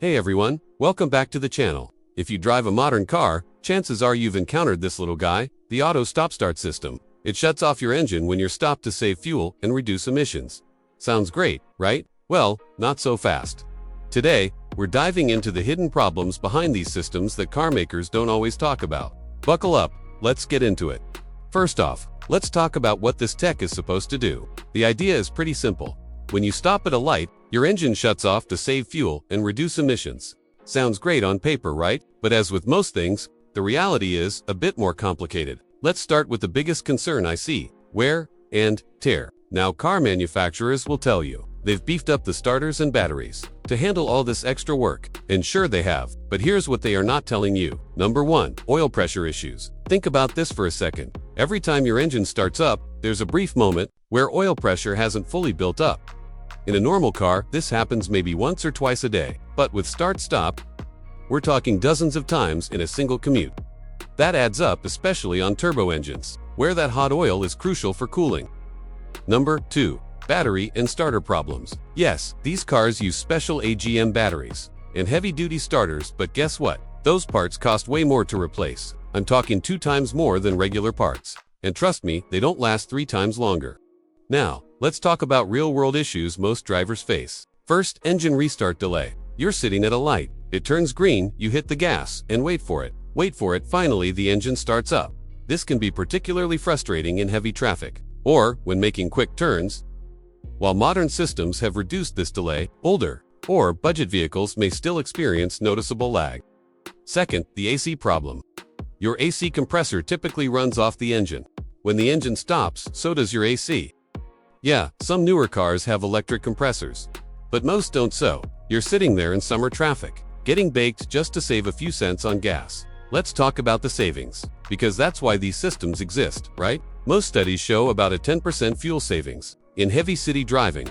Hey everyone, welcome back to the channel. If you drive a modern car, chances are you've encountered this little guy, the auto stop-start system. It shuts off your engine when you're stopped to save fuel and reduce emissions. Sounds great, right? Well, not so fast. Today, we're diving into the hidden problems behind these systems that car makers don't always talk about. Buckle up, let's get into it. First off, let's talk about what this tech is supposed to do. The idea is pretty simple. When you stop at a light, your engine shuts off to save fuel and reduce emissions. Sounds great on paper, right? But as with most things, the reality is a bit more complicated. Let's start with the biggest concern I see: wear and tear. Now, car manufacturers will tell you they've beefed up the starters and batteries to handle all this extra work. And sure they have, but here's what they are not telling you. Number 1, oil pressure issues. Think about this for a second. Every time your engine starts up, there's a brief moment where oil pressure hasn't fully built up. In a normal car, this happens maybe once or twice a day, but with start-stop, we're talking dozens of times in a single commute. That adds up, especially on turbo engines, where that hot oil is crucial for cooling. Number 2, battery and starter problems. Yes, these cars use special AGM batteries and heavy-duty starters, but guess what? Those parts cost way more to replace. I'm talking 2 times more than regular parts. And trust me, they don't last 3 times longer. Now, let's talk about real-world issues most drivers face. First, engine restart delay. You're sitting at a light. It turns green, you hit the gas, and wait for it, finally the engine starts up. This can be particularly frustrating in heavy traffic, or when making quick turns. While modern systems have reduced this delay, older or budget vehicles may still experience noticeable lag. Second, the AC problem. Your AC compressor typically runs off the engine. When the engine stops, so does your AC. Yeah, some newer cars have electric compressors, but most don't. So you're sitting there in summer traffic, getting baked just to save a few cents on gas. Let's talk about the savings, because that's why these systems exist, right? Most studies show about a 10% fuel savings in heavy city driving.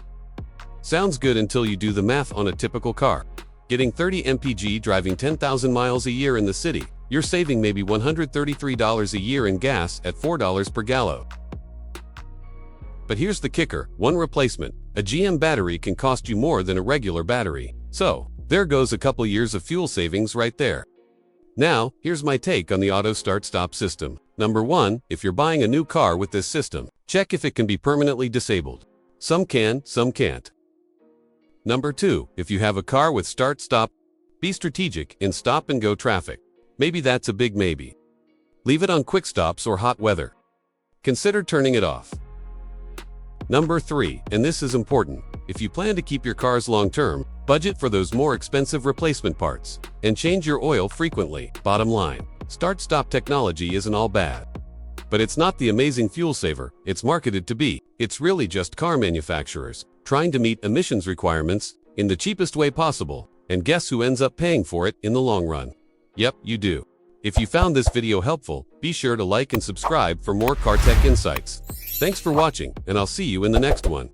Sounds good until you do the math on a typical car. Getting 30 mpg driving 10,000 miles a year in the city, you're saving maybe $133 a year in gas at $4 per gallon. But here's the kicker: one replacement, a GM battery, can cost you more than a regular battery. So there goes a couple years of fuel savings right there. Now, here's my take on the auto start-stop system. Number 1, if you're buying a new car with this system, check if it can be permanently disabled. Some can, some can't. Number 2, if you have a car with start-stop, be strategic in stop-and-go traffic. Maybe that's a big maybe. Leave it on quick stops or hot weather. Consider turning it off. Number 3, and this is important, if you plan to keep your cars long-term, budget for those more expensive replacement parts and change your oil frequently. Bottom line, start-stop technology isn't all bad, but it's not the amazing fuel saver it's marketed to be. It's really just car manufacturers trying to meet emissions requirements in the cheapest way possible. And guess who ends up paying for it in the long run? Yep, you do. If you found this video helpful, be sure to like and subscribe for more car tech insights. Thanks for watching, and I'll see you in the next one.